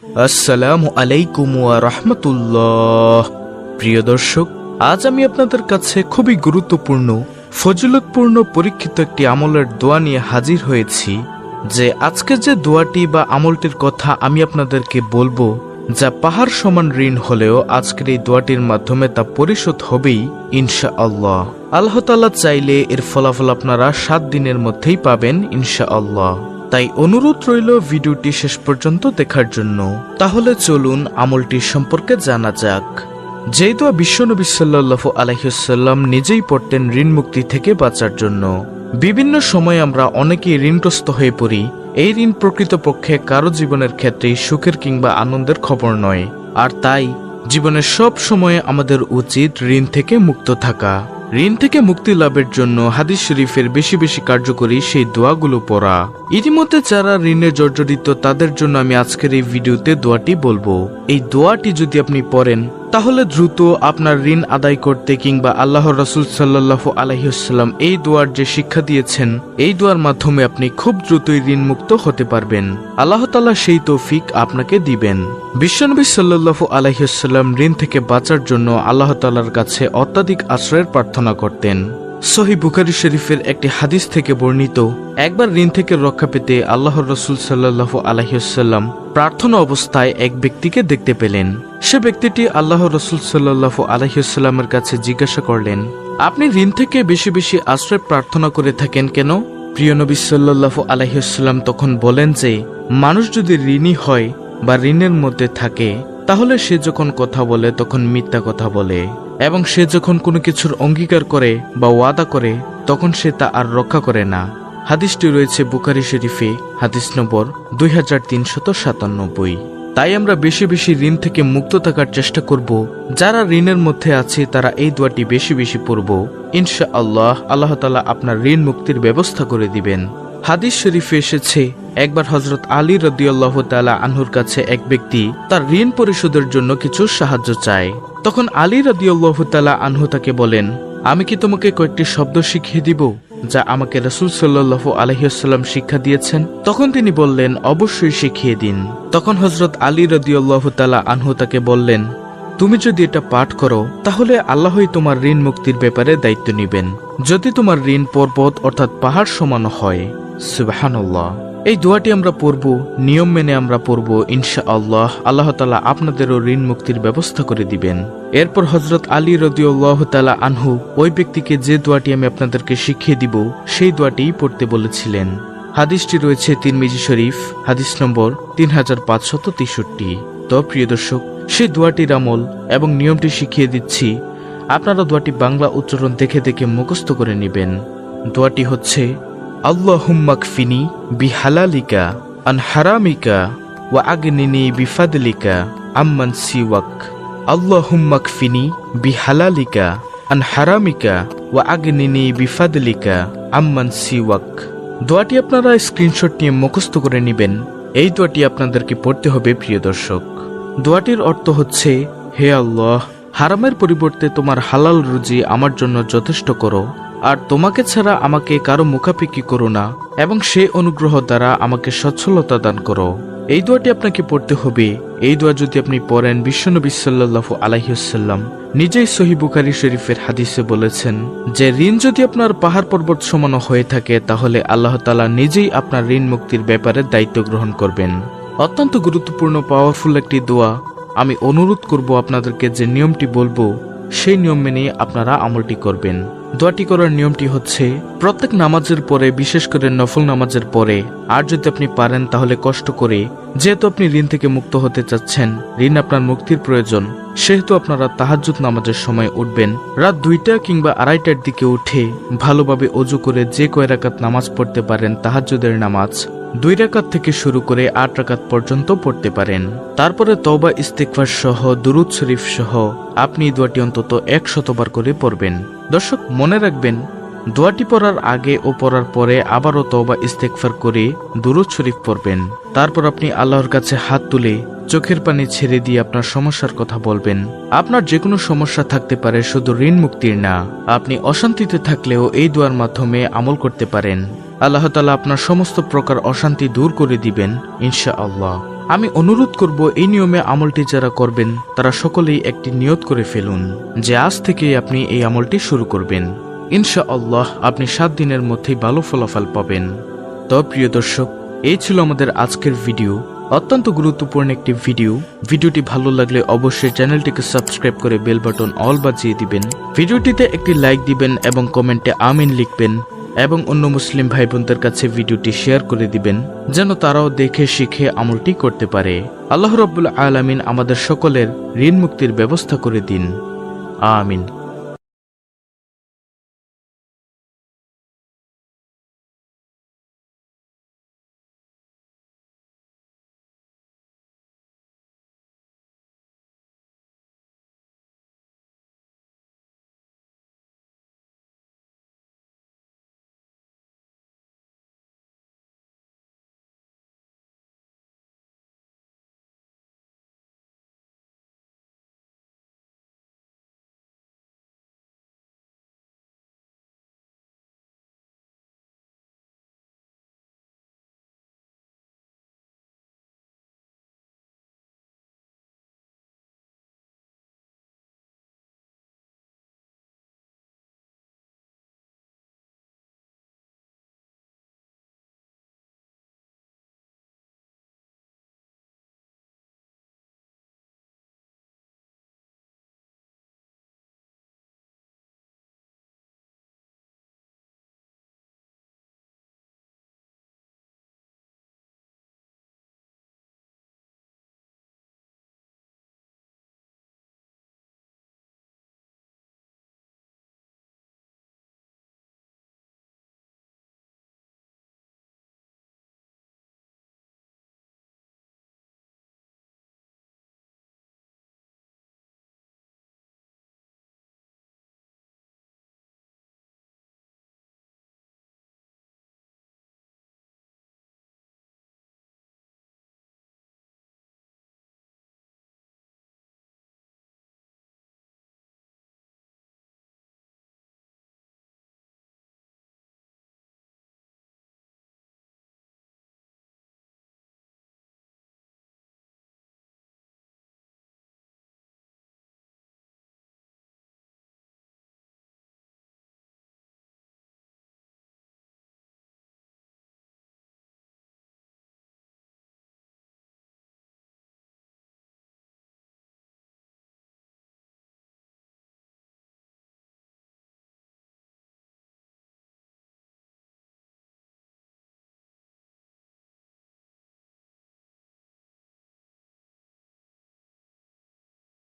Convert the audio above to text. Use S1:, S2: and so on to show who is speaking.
S1: আসসালামু আলাইকুম ওয়া রাহমাতুল্লাহ। প্রিয় দর্শক, আজ আমি আপনাদের কাছে খুবই গুরুত্বপূর্ণ ফজিলতপূর্ণ পরীক্ষিত একটি আমলের দোয়া নিয়ে হাজির হয়েছি। যে আজকে যে দোয়াটি বা আমলটির কথা আমি আপনাদেরকে বলবো, যা পাহাড় সমান ঋণ হলেও আজকের এই দোয়াটির মাধ্যমে তা পরিশোধ হবেই ইনশাআল্লাহ। আল্লাহ তাআলা চাইলে এর ফলাফল আপনারা 7 দিনের মধ্যেই পাবেন ইনশাআল্লাহ। তাই অনুরোধ রইল ভিডিওটি শেষ পর্যন্ত দেখার জন্য। তাহলে চলুন আমলটি সম্পর্কে জানা যাক। যেই দোয়া বিশ্বনবী সাল্লাল্লাহু আলাইহি ওয়াসাল্লাম নিজেই পড়তেন ঋণ মুক্তি থেকে বাঁচার জন্য। বিভিন্ন সময় আমরা অনেকেই ঋণগ্রস্ত হয়ে পড়ি। এই ঋণ প্রকৃতপক্ষে কারো জীবনের ক্ষেত্রেই সুখের কিংবা আনন্দের খবর নয়, আর তাই জীবনের সব সময়ে আমাদের উচিত ঋণ থেকে মুক্ত থাকা। ঋণ থেকে মুক্তি লাভের জন্য হাদিস শরীফের বেশি বেশি কার্যকরী সেই দোয়াগুলো পড়া। ইতিমধ্যে যারা ঋণে জর্জরিত তাদের জন্য আমি আজকের এই ভিডিওতে দোয়াটি বলবো। এই দোয়াটি যদি আপনি পড়েন তাহলে দ্রুত আপনার ঋণ আদায় করতে কিংবা আল্লাহর রাসূল সাল্লাল্লাহু আলাইহি ওয়াসাল্লাম এই দোয়ার যে শিক্ষা দিয়েছেন, এই দোয়ার মাধ্যমে আপনি খুব দ্রুতই ঋণ মুক্ত হতে পারবেন। আল্লাহ তাআলা সেই তৌফিক আপনাকে দিবেন। বিশ্বনবী সাল্লাল্লাহু আলাইহি ওয়াসাল্লাম ঋণ থেকে বাঁচার জন্য আল্লাহ তাআলার কাছে অত্যাধিক আশ্রয়ের প্রার্থনা করতেন। সহিহ বুখারী শরীফের একটি হাদিস থেকে বর্ণিত, একবার ঋণ থেকে রক্ষা পেতে আল্লাহর রাসূল সাল্লাল্লাহু আলাইহি ওয়াসাল্লাম প্রার্থনা অবস্থায় এক ব্যক্তিকে দেখতে পেলেন। সে ব্যক্তিটি আল্লাহর রাসূল সাল্লাল্লাহু আলাইহি ওয়াসাল্লামের কাছে জিজ্ঞাসা করলেন, আপনি ঋণ থেকে বেশি বেশি আশ্রয় প্রার্থনা করে থাকেন কেন? প্রিয় নবী সাল্লাল্লাহু আলাইহি ওয়াসাল্লাম তখন বলেন যে, মানুষ যদি ঋণী হয় বা ঋণের মধ্যে থাকে তাহলে সে যখন কথা বলে তখন মিথ্যা কথা বলে, এবং সে যখন কোনো কিছুর অঙ্গীকার করে বা ওয়াদা করে তখন সে তা আর রক্ষা করে না। হাদিসটি রয়েছে বুখারী শরীফে, হাদিস নম্বর 2397। তাই আমরা বেশি বেশি ঋণ থেকে মুক্ত থাকার চেষ্টা করব। যারা ঋণের মধ্যে আছে তারা এই দোয়াটি বেশি বেশি পড়ব। ইনশাআল্লাহ আল্লাহ তাআলা আপনার ঋণ মুক্তির ব্যবস্থা করে দিবেন। হাদিস শরীফে এসেছে, একবার হযরত আলী রাদিয়াল্লাহু তাআলা আনহুর কাছে এক ব্যক্তি তার ঋণ পরিশোধের জন্য কিছু সাহায্য চায়। তখন আলী রাদিয়াল্লাহু তাআলা আনহু তাকে বলেন, আমি কি তোমাকে কয়েকটি শব্দ শিখিয়ে দিব যা আমাকে রাসূল সাল্লাল্লাহু আলাইহি ওয়াসাল্লাম শিক্ষা দিয়েছেন? তখন তিনি বললেন, অবশ্যই শিখিয়ে দিন। তখন হযরত আলী রাদিয়াল্লাহু তাআলা আনহু তাকে বললেন, তুমি যদি এটা পাঠ করো তাহলে আল্লাহই তোমার ঋণ মুক্তির ব্যাপারে দায়িত্ব নেবেন, যদি তোমার ঋণ পর্বত অর্থাৎ পাহাড় সমান হয়। সুবহানাল্লাহ। এই দোয়াটি আমরা পড়ব, নিয়ম মেনে আমরা পড়ব। ইনশাআল্লাহ আল্লাহ তাআলা আপনাদেরও ঋণ মুক্তির ব্যবস্থা করে দিবেন। এরপর হযরত আলী রাদিয়াল্লাহু তাআলা আনহু ওই ব্যক্তিকে যে দোয়াটি আমি আপনাদেরকে শিখিয়ে দিব সেই দোয়াটি পড়তে বলেছিলেন। হাদিসটি রয়েছে তিরমিজি শরীফ, হাদিস নম্বর 3563। তো প্রিয় দর্শক, সেই দোয়াটির আমল এবং নিয়মটি শিখিয়ে দিচ্ছি। আপনারা দোয়াটি বাংলা উচ্চারণ দেখে দেখে মুখস্থ করে নেবেন। দোয়াটি হচ্ছে, আল্লাহুম্মা কফিনি বিহালালিকা আন হারামিকা ওয়া আগনিনি বিফাদলিকা আম্মান সিওয়াক। আল্লাহুম্মা কফিনি বিহালালিকা আন হারামিকা ওয়া আগনিনি বিফাদলিকা আম্মান সিওয়াক। দোয়াটি আপনারা স্ক্রিনশট নিয়ে মুখস্থ করে নেবেন। এই দোয়াটি আপনাদেরকে পড়তে হবে প্রিয় দর্শক। দোয়াটির অর্থ হচ্ছে, হে আল্লাহ, হারামের পরিবর্তে তোমার হালাল রুজি আমার জন্য যথেষ্ট করো, আর তোমাকে ছাড়া আমাকে কারো মুখাপেক্ষি করো না, এবং সে অনুগ্রহ দ্বারা আমাকে সচ্ছলতা দান করো। এই দোয়াটি আপনাকে পড়তে হবে। এই দোয়া যদি আপনি পড়েন, বিশ্বনবী সাল্লাল্লাহু আলাইহি ওয়াসাল্লাম নিজেই সহিহ বুখারী শরীফের হাদিসে বলেছেন যে, ঋণ যদি আপনার পাহাড় পর্বত সমান হয়ে থাকে তাহলে আল্লাহ তাআলা নিজেই আপনার ঋণ মুক্তির ব্যাপারে দায়িত্ব গ্রহণ করবেন। অত্যন্ত গুরুত্বপূর্ণ পাওয়ারফুল একটি দোয়া। আমি অনুরোধ করব আপনাদেরকে যে নিয়মটি বলবো সেই নিয়ম মেনে আপনারা আমলটি করবেন। দোয়াটি করার নিয়মটি হচ্ছে, প্রত্যেক নামাজের পরে, বিশেষ করে নফল নামাজের পরে, আর যদি আপনি পারেন তাহলে কষ্ট করে, যেহেতু আপনি ঋণ থেকে মুক্ত হতে চাচ্ছেন, ঋণ আপনার মুক্তির প্রয়োজন, সেহেতু আপনারা তাহাজ্জুদ নামাজের সময় উঠবেন। রাত 2টা কিংবা 2:30টার দিকে উঠে ভালোভাবে ওযু করে যে কয় রাকাত নামাজ পড়তে পারেন তাহাজ্জুদের নামাজ 2 রাকাত থেকে শুরু করে 8 রাকাত পর্যন্ত পড়তে পারেন। তারপরে তওবা ইস্তিগফার সহ দুরূদ শরীফ সহ আপনি দোয়াটি অন্তত 100 বার করে পড়বেন। দর্শক, মনে রাখবেন, দোয়াটি পড়ার আগে ও পড়ার পরে আবারও তওবা ইস্তিগফার করে দুরূদ শরীফ পড়বেন। তারপর আপনি আল্লাহর কাছে হাত তুলে চোখের পানি ছেড়ে দিয়ে আপনার সমস্যার কথা বলবেন। আপনার যে কোনো সমস্যা থাকতে পারে, শুধু ঋণ মুক্তির না। আপনি অশান্তিতে থাকলেও এই দোয়ার মাধ্যমে আমল করতে পারেন। আল্লাহ তাআলা আপনার সমস্ত প্রকার অশান্তি দূর করে দিবেন ইনশাআল্লাহ। আমি অনুরোধ করব এই নিয়মে আমলটি যারা করবেন তারা সকলেই একটি নিয়ত করে ফেলুন যে আজ থেকে আপনি এই আমলটি শুরু করবেন। ইনশাআল্লাহ আপনি 7 দিনের মধ্যেই ভালো ফলাফল পাবেন। তো প্রিয় দর্শক, এই ছিল আমাদের আজকের ভিডিও। অত্যন্ত গুরুত্বপূর্ণ একটি ভিডিওটি ভালো লাগলে অবশ্যই চ্যানেলটিকে সাবস্ক্রাইব করে বেল বাটন অল বাজিয়ে দিবেন। ভিডিওটিতে একটি লাইক দিবেন এবং কমেন্টে আমিন লিখবেন এবং অন্য মুসলিম ভাই বোনদের কাছে ভিডিওটি শেয়ার করে দিবেন যেন তারাও দেখে শিখে আমলটি করতে পারে। আল্লাহ রাব্বুল আলামিন আমাদের সকলের ঋণ মুক্তির ব্যবস্থা করে দিন। আমিন।